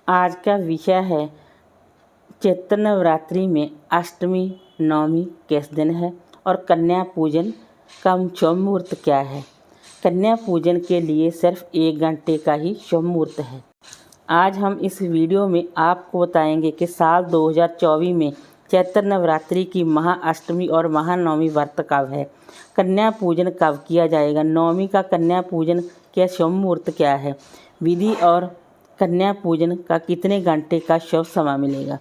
आज का विषय है चैत्र नवरात्रि में अष्टमी नवमी किस दिन है और कन्या पूजन का शुभ मुहूर्त क्या है। कन्या पूजन के लिए सिर्फ 1 घंटे का ही शुभ मुहूर्त है। आज हम इस वीडियो में आपको बताएंगे कि साल 2024 में चैत्र नवरात्रि की महाअष्टमी और महानवमी व्रत कब है, कन्या पूजन कब किया जाएगा, नवमी का कन्या पूजन के शुभ मुहूर्त क्या है, विधि और कन्या पूजन का कितने घंटे का शुभ समय मिलेगा।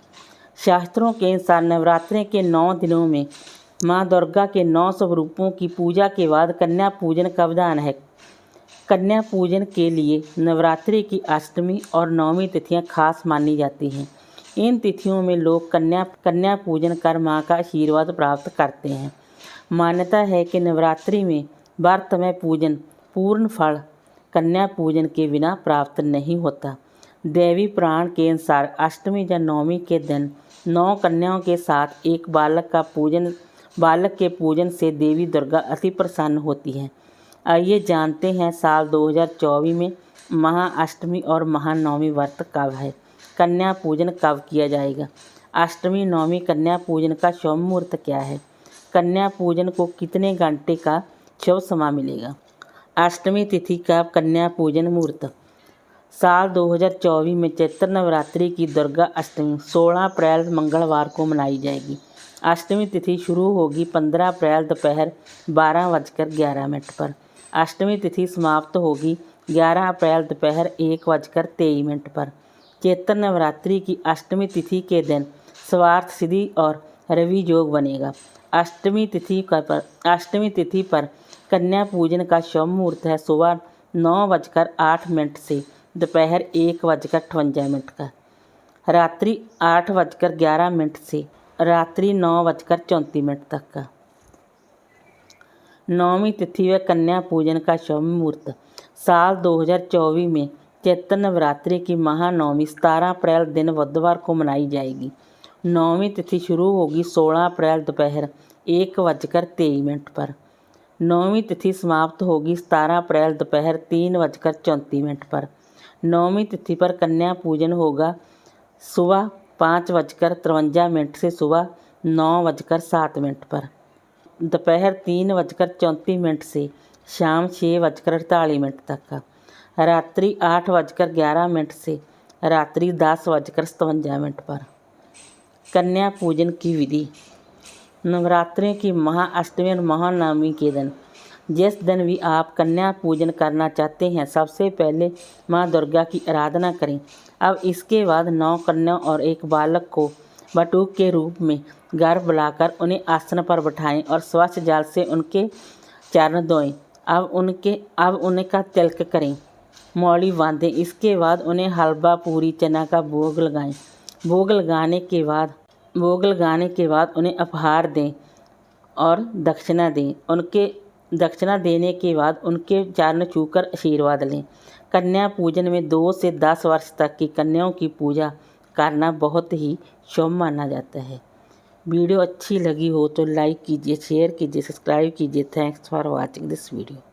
शास्त्रों के अनुसार नवरात्रि के 9 दिनों में माँ दुर्गा के 9 स्वरूपों की पूजा के बाद कन्या पूजन का विधान है। कन्या पूजन के लिए नवरात्रि की अष्टमी और नवमी तिथियां खास मानी जाती हैं। इन तिथियों में लोग कन्या पूजन कर माँ का आशीर्वाद प्राप्त करते हैं। मान्यता है कि नवरात्रि में व्रत में पूजन पूर्ण फल कन्या पूजन के बिना प्राप्त नहीं होता। देवी पुराण के अनुसार अष्टमी या नवमी के दिन 9 कन्याओं के साथ एक बालक के पूजन से देवी दुर्गा अति प्रसन्न होती हैं। आइए जानते हैं साल 2024 में महाअष्टमी और महानवमी व्रत कब है, कन्या पूजन कब किया जाएगा, अष्टमी नवमी कन्या पूजन का शुभ मुहूर्त क्या है, कन्या पूजन को कितने घंटे का शुभ समय मिलेगा। अष्टमी तिथि का कन्या पूजन मुहूर्त साल 2024 में चैत्र नवरात्रि की दुर्गा अष्टमी 16 अप्रैल मंगलवार को मनाई जाएगी। अष्टमी तिथि शुरू होगी 15 अप्रैल दोपहर 12:11 पर। अष्टमी तिथि समाप्त होगी 11 अप्रैल दोपहर 1:23 पर। चैत्र नवरात्रि की अष्टमी तिथि के दिन स्वार्थ सिद्धि और रवि योग बनेगा। अष्टमी तिथि पर कन्या पूजन का शुभ मुहूर्त है सुबह 9:08 से दोपहर 1:58 का, रात्रि 8:11 से रात्रि 9:34 तक का। नवमी तिथि व कन्या पूजन का शुभ मुहूर्त साल 2024 में चैत्र नवरात्रि की महानवमी 17 अप्रैल दिन बुधवार को मनाई जाएगी। नवमी तिथि शुरू होगी 16 अप्रैल दोपहर 1:23 पर। नवमी तिथि समाप्त होगी 17 अप्रैल दोपहर 3:34 पर। नवमी तिथि पर कन्या पूजन होगा सुबह 5:53 से सुबह 9:07 पर, दोपहर 3:34 से शाम 6:48 तक का, रात्रि 8:11 से रात्रि 10:57 पर। कन्या पूजन की विधि नवरात्रि की महाअष्टमी और महानवमी के दिन जिस दिन भी आप कन्या पूजन करना चाहते हैं सबसे पहले माँ दुर्गा की आराधना करें। अब इसके बाद 9 कन्या और एक बालक को बटुक के रूप में घर बुलाकर उन्हें आसन पर बिठाएं और स्वच्छ जल से उनके चरण धोएं। अब उनका तिलक करें, मौली बांधें। इसके बाद उन्हें हलवा पूरी चना का भोग लगाएं। भोग लगाने के बाद उन्हें उपहार दें और दक्षिणा दें। दक्षिणा देने के बाद उनके चरण छूकर आशीर्वाद लें। कन्या पूजन में 2 से 10 वर्ष तक की कन्याओं की पूजा करना बहुत ही शुभ माना जाता है। वीडियो अच्छी लगी हो तो लाइक कीजिए, शेयर कीजिए, सब्सक्राइब कीजिए। Thanks for watching this video.